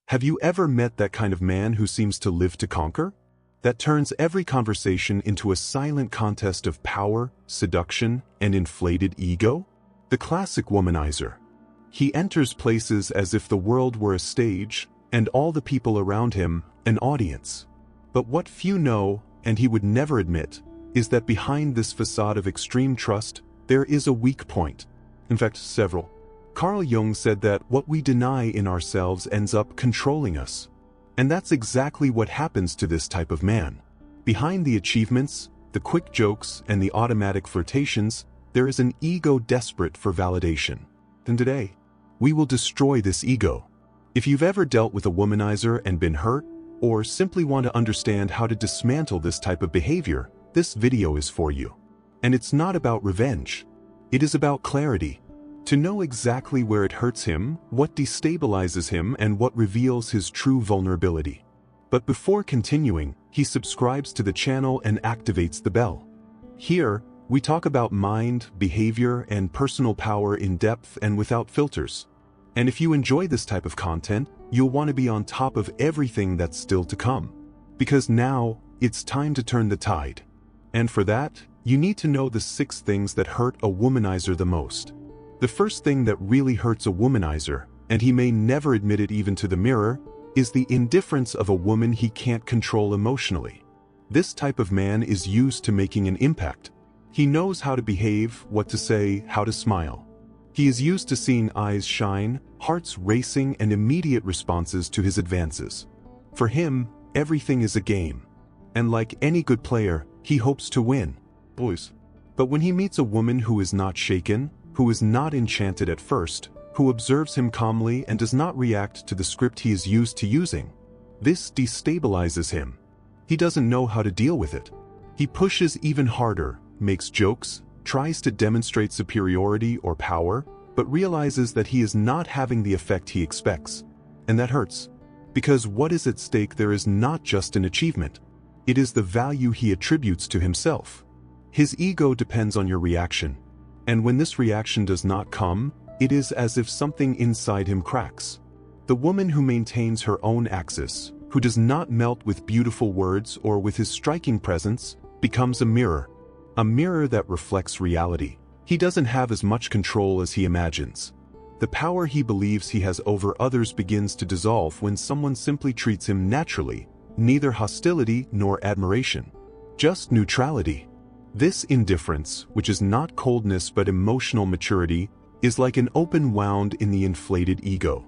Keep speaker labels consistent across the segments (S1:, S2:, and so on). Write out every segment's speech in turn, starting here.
S1: Have you ever met that kind of man who seems to live to conquer? That turns every conversation into a silent contest of power, seduction, and inflated ego? The classic womanizer. He enters places as if the world were a stage, and all the people around him, an audience. But what few know, and he would never admit, is that behind this facade of extreme trust, there is a weak point. In fact, several. Carl Jung said that what we deny in ourselves ends up controlling us. And that's exactly what happens to this type of man. Behind the achievements, the quick jokes, and the automatic flirtations, there is an ego desperate for validation. And today, we will destroy this ego. If you've ever dealt with a womanizer and been hurt, or simply want to understand how to dismantle this type of behavior, this video is for you. And it's not about revenge. It is about clarity. To know exactly where it hurts him, what destabilizes him, and what reveals his true vulnerability. But before continuing, he subscribes to the channel and activates the bell. Here, we talk about mind, behavior, and personal power in depth and without filters. And if you enjoy this type of content, you'll want to be on top of everything that's still to come. Because now, it's time to turn the tide. And for that, you need to know the 6 things that hurt a womanizer the most. The first thing that really hurts a womanizer, and he may never admit it even to the mirror, is the indifference of a woman he can't control emotionally. This type of man is used to making an impact. He knows how to behave, what to say, how to smile. He is used to seeing eyes shine, hearts racing, and immediate responses to his advances. For him, everything is a game. And like any good player, he hopes to win. Boys. But when he meets a woman who is not shaken, who is not enchanted at first, who observes him calmly and does not react to the script he is used to using, this destabilizes him. He doesn't know how to deal with it. He pushes even harder, makes jokes, tries to demonstrate superiority or power, but realizes that he is not having the effect he expects. And that hurts. Because what is at stake there is not just an achievement. It is the value he attributes to himself. His ego depends on your reaction. And when this reaction does not come, it is as if something inside him cracks. The woman who maintains her own axis, who does not melt with beautiful words or with his striking presence, becomes a mirror that reflects reality. He doesn't have as much control as he imagines. The power he believes he has over others begins to dissolve when someone simply treats him naturally, neither hostility nor admiration, just neutrality. This indifference, which is not coldness but emotional maturity, is like an open wound in the inflated ego.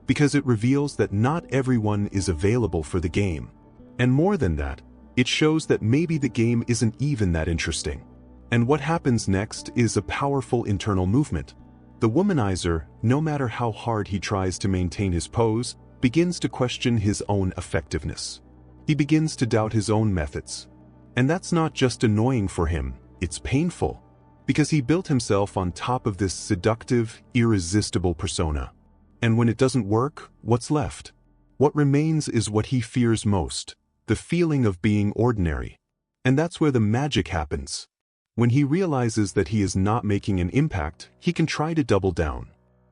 S1: Because it reveals that not everyone is available for the game. And more than that, it shows that maybe the game isn't even that interesting. And what happens next is a powerful internal movement. The womanizer, no matter how hard he tries to maintain his pose, begins to question his own effectiveness. He begins to doubt his own methods. And that's not just annoying for him, it's painful. Because he built himself on top of this seductive, irresistible persona. And when it doesn't work, what's left? What remains is what he fears most, the feeling of being ordinary. And that's where the magic happens. When he realizes that he is not making an impact, he can try to double down.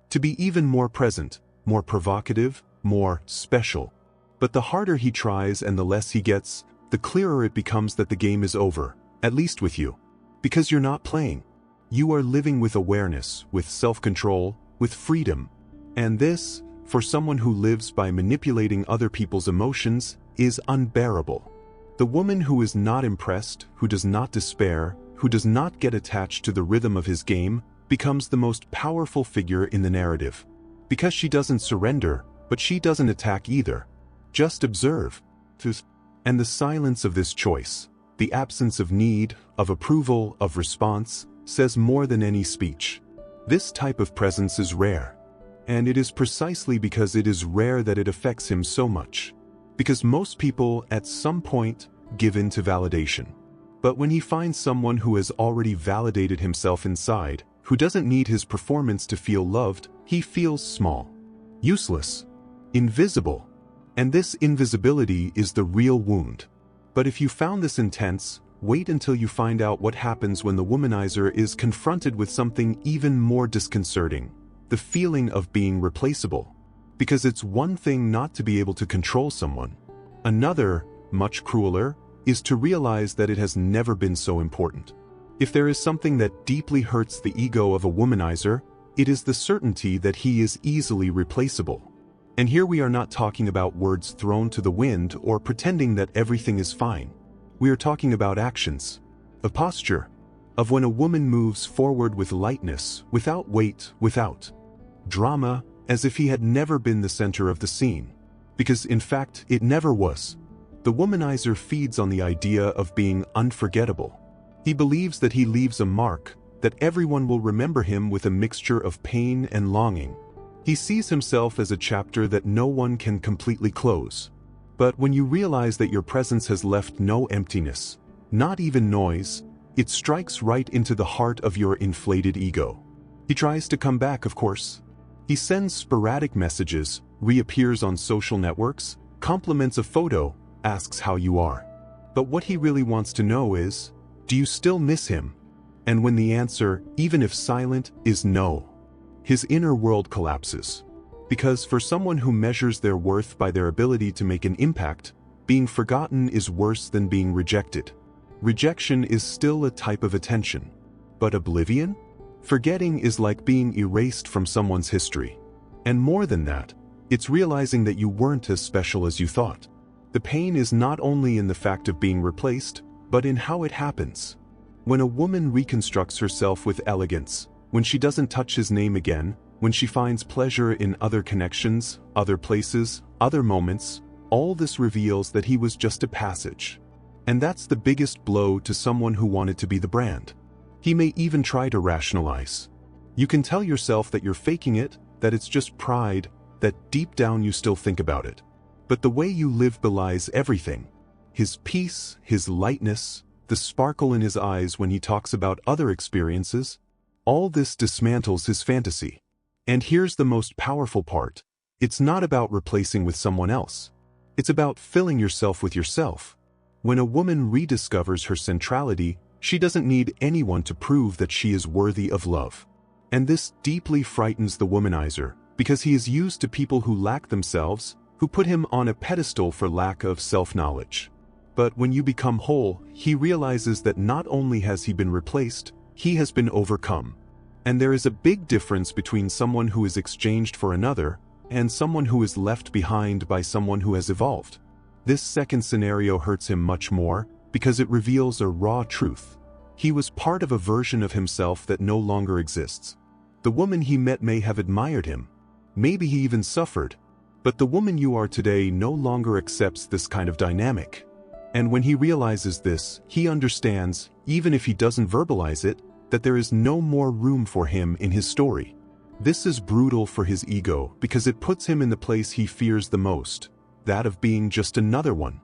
S1: To be even more present, more provocative, more special. But the harder he tries and the less he gets, the clearer it becomes that the game is over, at least with you. Because you're not playing. You are living with awareness, with self-control, with freedom. And this, for someone who lives by manipulating other people's emotions, is unbearable. The woman who is not impressed, who does not despair, who does not get attached to the rhythm of his game, becomes the most powerful figure in the narrative. Because she doesn't surrender, but she doesn't attack either. Just observe. And the silence of this choice, the absence of need, of approval, of response, says more than any speech. This type of presence is rare. And it is precisely because it is rare that it affects him so much. Because most people, at some point, give in to validation. But when he finds someone who has already validated himself inside, who doesn't need his performance to feel loved, he feels small, useless, invisible. And this invisibility is the real wound. But if you found this intense, wait until you find out what happens when the womanizer is confronted with something even more disconcerting. The feeling of being replaceable. Because it's one thing not to be able to control someone. Another, much crueler, is to realize that it has never been so important. If there is something that deeply hurts the ego of a womanizer, it is the certainty that he is easily replaceable. And here we are not talking about words thrown to the wind or pretending that everything is fine. We are talking about actions, a posture, of when a woman moves forward with lightness, without weight, without drama, as if he had never been the center of the scene. Because in fact, it never was. The womanizer feeds on the idea of being unforgettable. He believes that he leaves a mark, that everyone will remember him with a mixture of pain and longing. He sees himself as a chapter that no one can completely close. But when you realize that your presence has left no emptiness, not even noise, it strikes right into the heart of your inflated ego. He tries to come back, of course. He sends sporadic messages, reappears on social networks, compliments a photo, asks how you are. But what he really wants to know is, do you still miss him? And when the answer, even if silent, is no, his inner world collapses. Because for someone who measures their worth by their ability to make an impact, being forgotten is worse than being rejected. Rejection is still a type of attention. But oblivion? Forgetting is like being erased from someone's history. And more than that, it's realizing that you weren't as special as you thought. The pain is not only in the fact of being replaced, but in how it happens. When a woman reconstructs herself with elegance, when she doesn't touch his name again, when she finds pleasure in other connections, other places, other moments, all this reveals that he was just a passage. And that's the biggest blow to someone who wanted to be the brand. He may even try to rationalize. You can tell yourself that you're faking it, that it's just pride, that deep down you still think about it. But the way you live belies everything. His peace, his lightness, the sparkle in his eyes when he talks about other experiences, all this dismantles his fantasy. And here's the most powerful part. It's not about replacing with someone else. It's about filling yourself with yourself. When a woman rediscovers her centrality, she doesn't need anyone to prove that she is worthy of love. And this deeply frightens the womanizer, because he is used to people who lack themselves, who put him on a pedestal for lack of self-knowledge. But when you become whole, he realizes that not only has he been replaced, he has been overcome. And there is a big difference between someone who is exchanged for another, and someone who is left behind by someone who has evolved. This second scenario hurts him much more, because it reveals a raw truth. He was part of a version of himself that no longer exists. The woman he met may have admired him. Maybe he even suffered. But the woman you are today no longer accepts this kind of dynamic. And when he realizes this, he understands, even if he doesn't verbalize it, that there is no more room for him in his story. This is brutal for his ego because it puts him in the place he fears the most, that of being just another one.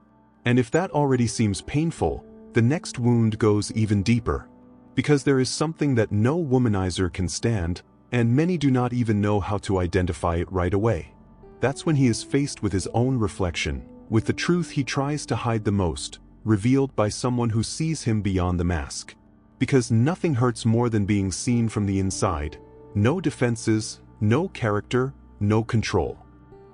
S1: And if that already seems painful, the next wound goes even deeper. Because there is something that no womanizer can stand, and many do not even know how to identify it right away. That's when he is faced with his own reflection, with the truth he tries to hide the most, revealed by someone who sees him beyond the mask. Because nothing hurts more than being seen from the inside. No defenses, no character, no control.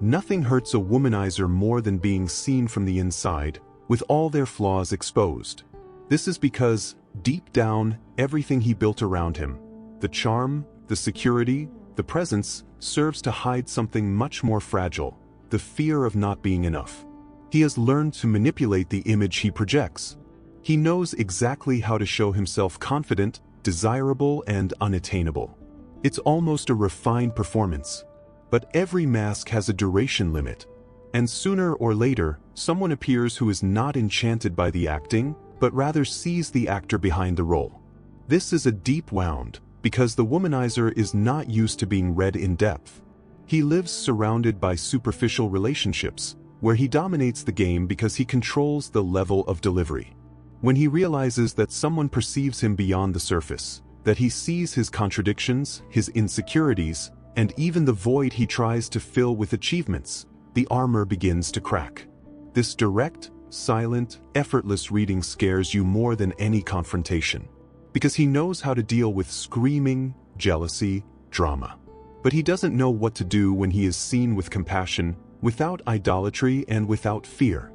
S1: Nothing hurts a womanizer more than being seen from the inside, with all their flaws exposed. This is because, deep down, everything he built around him, the charm, the security, the presence, serves to hide something much more fragile, the fear of not being enough. He has learned to manipulate the image he projects. He knows exactly how to show himself confident, desirable, and unattainable. It's almost a refined performance. But every mask has a duration limit. And sooner or later, someone appears who is not enchanted by the acting, but rather sees the actor behind the role. This is a deep wound, because the womanizer is not used to being read in depth. He lives surrounded by superficial relationships, where he dominates the game because he controls the level of delivery. When he realizes that someone perceives him beyond the surface, that he sees his contradictions, his insecurities, and even the void he tries to fill with achievements, the armor begins to crack. This direct, silent, effortless reading scares you more than any confrontation, because he knows how to deal with screaming, jealousy, drama. But he doesn't know what to do when he is seen with compassion, without idolatry and without fear.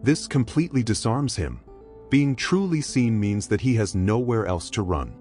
S1: This completely disarms him. Being truly seen means that he has nowhere else to run.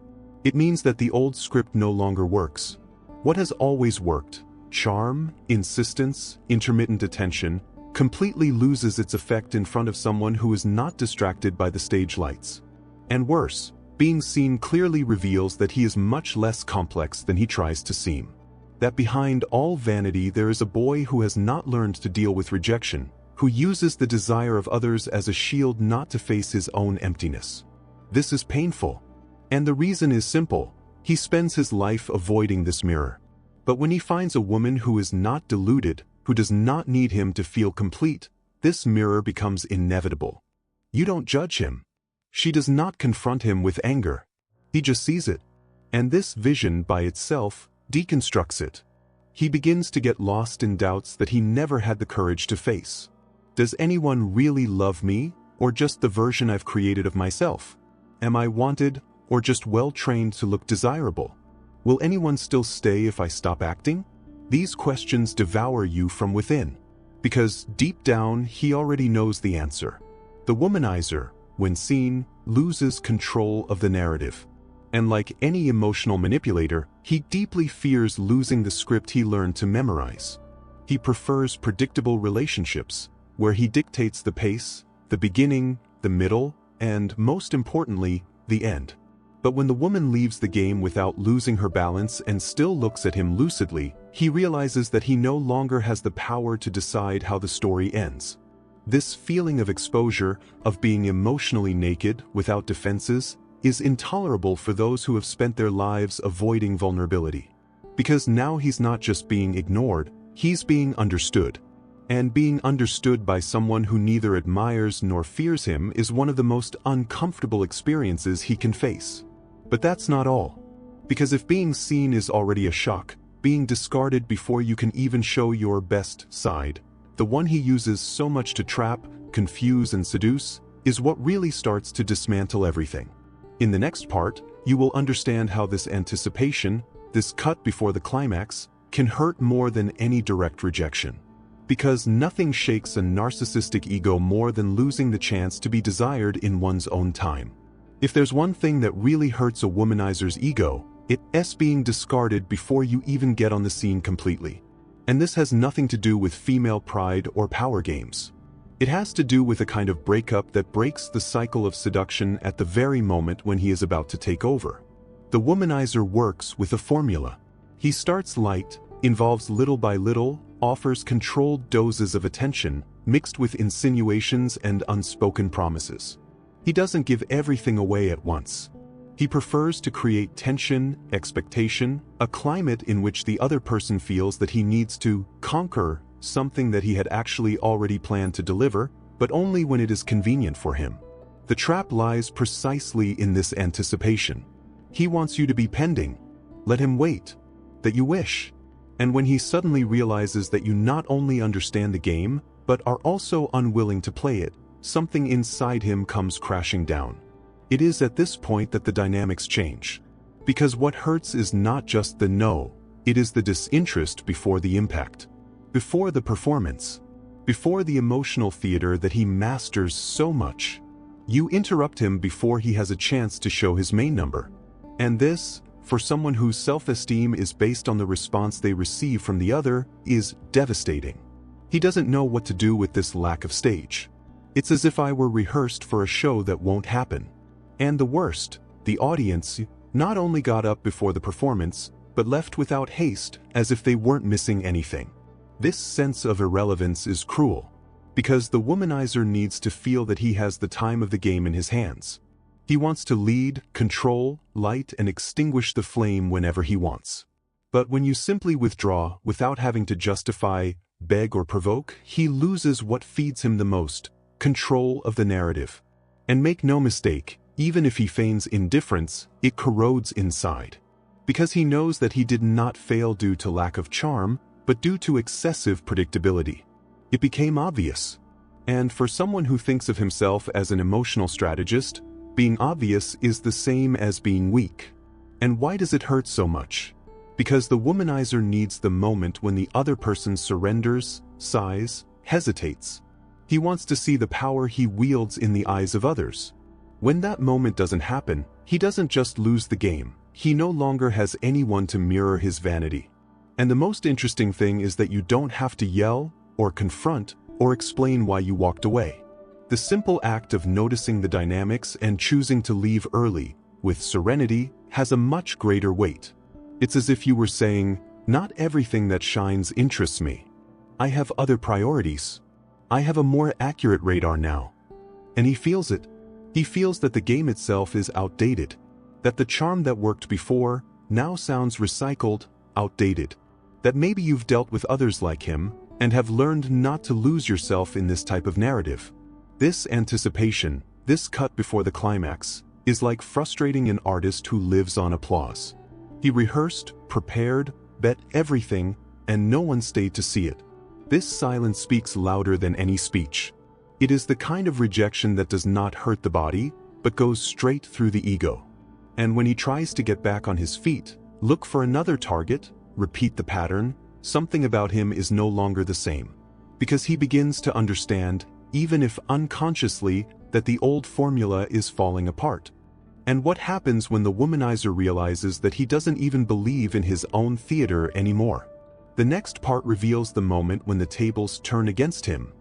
S1: It means that the old script no longer works. What has always worked, charm, insistence, intermittent attention, completely loses its effect in front of someone who is not distracted by the stage lights. And worse, being seen clearly reveals that he is much less complex than he tries to seem. That behind all vanity there is a boy who has not learned to deal with rejection, who uses the desire of others as a shield not to face his own emptiness. This is painful. And the reason is simple. He spends his life avoiding this mirror. But when he finds a woman who is not deluded, who does not need him to feel complete, this mirror becomes inevitable. You don't judge him. She does not confront him with anger. He just sees it. And this vision by itself deconstructs it. He begins to get lost in doubts that he never had the courage to face. Does anyone really love me, or just the version I've created of myself? Am I wanted, or just well-trained to look desirable? Will anyone still stay if I stop acting? These questions devour you from within, because deep down he already knows the answer. The womanizer, when seen, loses control of the narrative. And like any emotional manipulator, he deeply fears losing the script he learned to memorize. He prefers predictable relationships, where he dictates the pace, the beginning, the middle, and, most importantly, the end. But when the woman leaves the game without losing her balance and still looks at him lucidly, he realizes that he no longer has the power to decide how the story ends. This feeling of exposure, of being emotionally naked, without defenses, is intolerable for those who have spent their lives avoiding vulnerability. Because now he's not just being ignored, he's being understood. And being understood by someone who neither admires nor fears him is one of the most uncomfortable experiences he can face. But that's not all. Because if being seen is already a shock, being discarded before you can even show your best side, the one he uses so much to trap, confuse, and seduce, is what really starts to dismantle everything. In the next part, you will understand how this anticipation, this cut before the climax, can hurt more than any direct rejection. Because nothing shakes a narcissistic ego more than losing the chance to be desired in one's own time. If there's one thing that really hurts a womanizer's ego, it's being discarded before you even get on the scene completely. And this has nothing to do with female pride or power games. It has to do with a kind of breakup that breaks the cycle of seduction at the very moment when he is about to take over. The womanizer works with a formula. He starts light, involves little by little, offers controlled doses of attention, mixed with insinuations and unspoken promises. He doesn't give everything away at once. He prefers to create tension, expectation, a climate in which the other person feels that he needs to conquer something that he had actually already planned to deliver, but only when it is convenient for him. The trap lies precisely in this anticipation. He wants you to be pending. Let him wait. That you wish. And when he suddenly realizes that you not only understand the game, but are also unwilling to play it, something inside him comes crashing down. It is at this point that the dynamics change. Because what hurts is not just the no, it is the disinterest before the impact. Before the performance. Before the emotional theater that he masters so much. You interrupt him before he has a chance to show his main number. And this, for someone whose self-esteem is based on the response they receive from the other, is devastating. He doesn't know what to do with this lack of stage. It's as if I were rehearsed for a show that won't happen. And the worst, the audience not only got up before the performance, but left without haste, as if they weren't missing anything. This sense of irrelevance is cruel, because the womanizer needs to feel that he has the time of the game in his hands. He wants to lead, control, light, and extinguish the flame whenever he wants. But when you simply withdraw without having to justify, beg, or provoke, he loses what feeds him the most, control of the narrative. And make no mistake, even if he feigns indifference, it corrodes inside. Because he knows that he did not fail due to lack of charm, but due to excessive predictability. It became obvious. And for someone who thinks of himself as an emotional strategist, being obvious is the same as being weak. And why does it hurt so much? Because the womanizer needs the moment when the other person surrenders, sighs, hesitates. He wants to see the power he wields in the eyes of others. When that moment doesn't happen, he doesn't just lose the game, he no longer has anyone to mirror his vanity. And the most interesting thing is that you don't have to yell, or confront, or explain why you walked away. The simple act of noticing the dynamics and choosing to leave early, with serenity, has a much greater weight. It's as if you were saying, "Not everything that shines interests me. I have other priorities. I have a more accurate radar now." And he feels it. He feels that the game itself is outdated, that the charm that worked before now sounds recycled, outdated, that maybe you've dealt with others like him and have learned not to lose yourself in this type of narrative. This anticipation, this cut before the climax, is like frustrating an artist who lives on applause. He rehearsed, prepared, bet everything, and no one stayed to see it. This silence speaks louder than any speech. It is the kind of rejection that does not hurt the body, but goes straight through the ego. And when he tries to get back on his feet, look for another target, repeat the pattern, something about him is no longer the same. Because he begins to understand, even if unconsciously, that the old formula is falling apart. And what happens when the womanizer realizes that he doesn't even believe in his own theater anymore? The next part reveals the moment when the tables turn against him,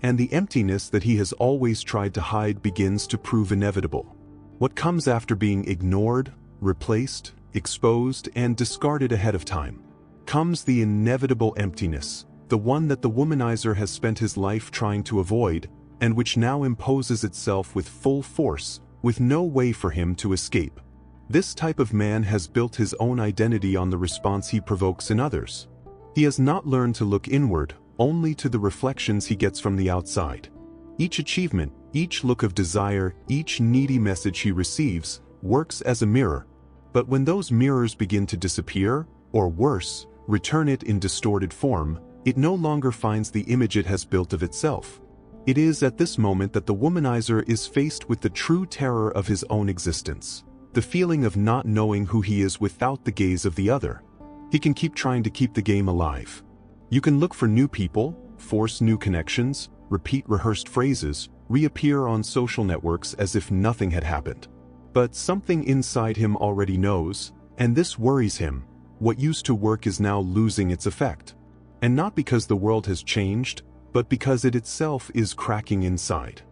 S1: and the emptiness that he has always tried to hide begins to prove inevitable. What comes after being ignored, replaced, exposed, and discarded ahead of time? Comes the inevitable emptiness, the one that the womanizer has spent his life trying to avoid, and which now imposes itself with full force, with no way for him to escape. This type of man has built his own identity on the response he provokes in others. He has not learned to look inward, only to the reflections he gets from the outside. Each achievement, each look of desire, each needy message he receives, works as a mirror. But when those mirrors begin to disappear, or worse, return it in distorted form, it no longer finds the image it has built of itself. It is at this moment that the womanizer is faced with the true terror of his own existence, the feeling of not knowing who he is without the gaze of the other. He can keep trying to keep the game alive. You can look for new people, force new connections, repeat rehearsed phrases, reappear on social networks as if nothing had happened. But something inside him already knows, and this worries him. What used to work is now losing its effect. And not because the world has changed, but because it itself is cracking inside.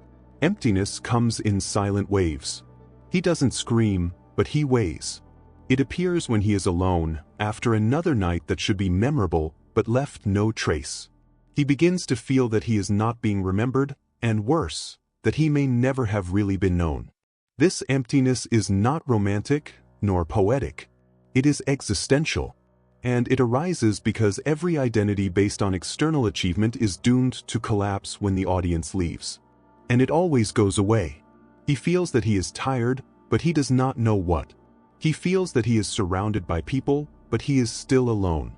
S1: Emptiness comes in silent waves. He doesn't scream, but he weighs. It appears when he is alone, after another night that should be memorable, but left no trace. He begins to feel that he is not being remembered, and worse, that he may never have really been known. This emptiness is not romantic, nor poetic. It is existential. And it arises because every identity based on external achievement is doomed to collapse when the audience leaves. And it always goes away. He feels that he is tired, but he does not know what. He feels that he is surrounded by people, but he is still alone.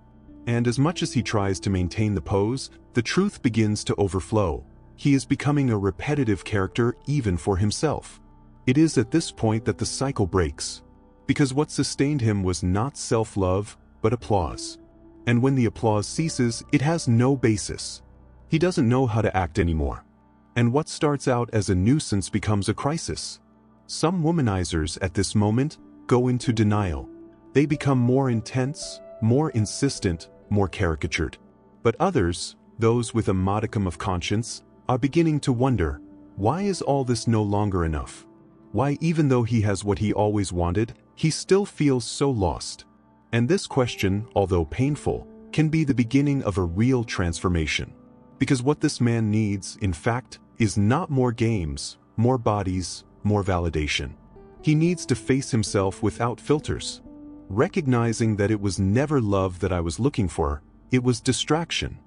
S1: And as much as he tries to maintain the pose, the truth begins to overflow. He is becoming a repetitive character even for himself. It is at this point that the cycle breaks. Because what sustained him was not self-love, but applause. And when the applause ceases, it has no basis. He doesn't know how to act anymore. And what starts out as a nuisance becomes a crisis. Some womanizers at this moment go into denial. They become more intense, more insistent, more caricatured. But others, those with a modicum of conscience, are beginning to wonder, why is all this no longer enough? Why, even though he has what he always wanted, he still feels so lost? And this question, although painful, can be the beginning of a real transformation. Because what this man needs, in fact, is not more games, more bodies, more validation. He needs to face himself without filters. Recognizing that it was never love that I was looking for, it was distraction.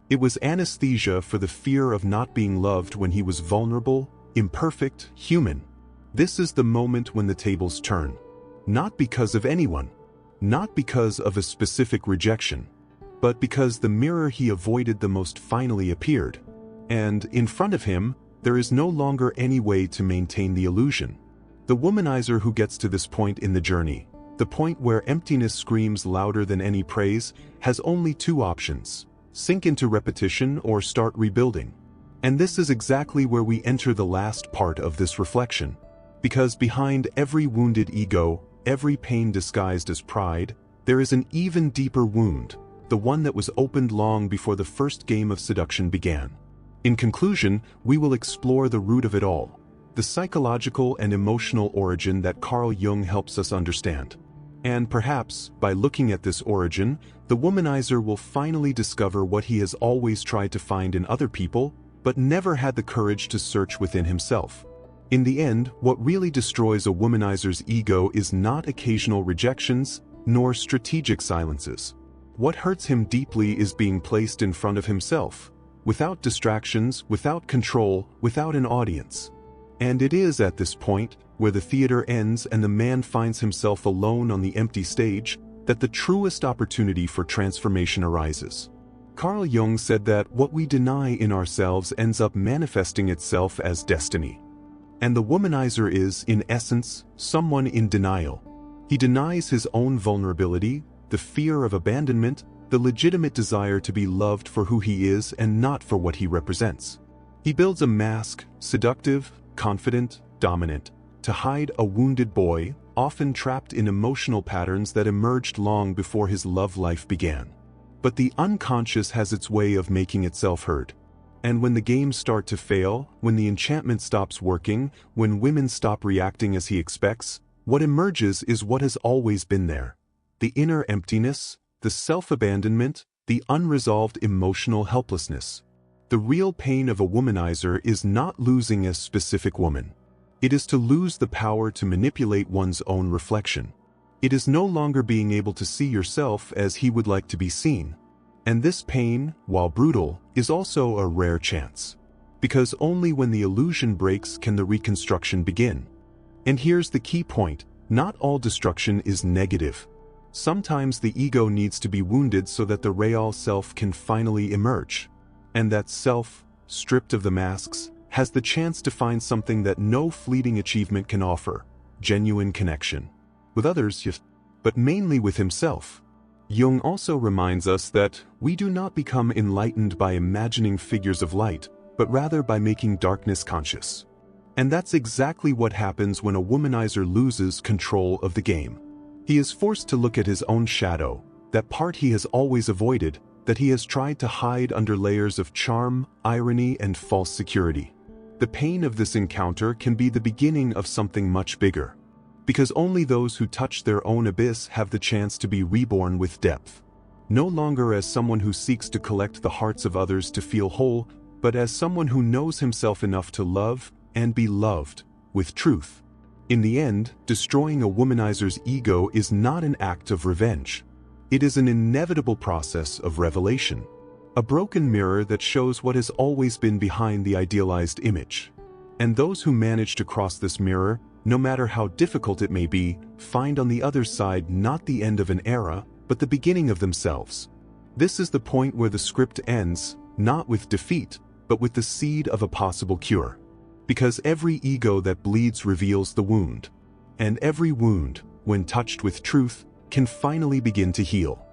S1: It was anesthesia for the fear of not being loved when he was vulnerable, imperfect, human. This is the moment when the tables turn. Not because of anyone. Not because of a specific rejection, but because the mirror he avoided the most finally appeared. And in front of him, there is no longer any way to maintain the illusion. The womanizer who gets to this point in the journey The point where emptiness screams louder than any praise has only two options: sink into repetition or start rebuilding. And this is exactly where we enter the last part of this reflection. Because behind every wounded ego, every pain disguised as pride, there is an even deeper wound, the one that was opened long before the first game of seduction began. In conclusion, we will explore the root of it all, the psychological and emotional origin that Carl Jung helps us understand. And perhaps, by looking at this origin, the womanizer will finally discover what he has always tried to find in other people, but never had the courage to search within himself. In the end, what really destroys a womanizer's ego is not occasional rejections, nor strategic silences. What hurts him deeply is being placed in front of himself, without distractions, without control, without an audience. And it is at this point, where the theater ends and the man finds himself alone on the empty stage, that the truest opportunity for transformation arises. Carl Jung said that what we deny in ourselves ends up manifesting itself as destiny. And the womanizer is, in essence, someone in denial. He denies his own vulnerability, the fear of abandonment, the legitimate desire to be loved for who he is and not for what he represents. He builds a mask, seductive, confident, dominant, to hide a wounded boy, often trapped in emotional patterns that emerged long before his love life began. But the unconscious has its way of making itself heard. And when the games start to fail, when the enchantment stops working, when women stop reacting as he expects, what emerges is what has always been there. The inner emptiness, the self-abandonment, the unresolved emotional helplessness. The real pain of a womanizer is not losing a specific woman. It is to lose the power to manipulate one's own reflection. It is no longer being able to see yourself as he would like to be seen. And this pain, while brutal, is also a rare chance. Because only when the illusion breaks can the reconstruction begin. And here's the key point: not all destruction is negative. Sometimes the ego needs to be wounded so that the real self can finally emerge. And that self, stripped of the masks, has the chance to find something that no fleeting achievement can offer: genuine connection. With others, yes, but mainly with himself. Jung also reminds us that we do not become enlightened by imagining figures of light, but rather by making darkness conscious. And that's exactly what happens when a womanizer loses control of the game. He is forced to look at his own shadow, that part he has always avoided, that he has tried to hide under layers of charm, irony, and false security. The pain of this encounter can be the beginning of something much bigger. Because only those who touch their own abyss have the chance to be reborn with depth. No longer as someone who seeks to collect the hearts of others to feel whole, but as someone who knows himself enough to love and be loved with truth. In the end, destroying a womanizer's ego is not an act of revenge. It is an inevitable process of revelation. A broken mirror that shows what has always been behind the idealized image. And those who manage to cross this mirror, no matter how difficult it may be, find on the other side not the end of an era, but the beginning of themselves. This is the point where the script ends, not with defeat, but with the seed of a possible cure. Because every ego that bleeds reveals the wound. And every wound, when touched with truth, can finally begin to heal.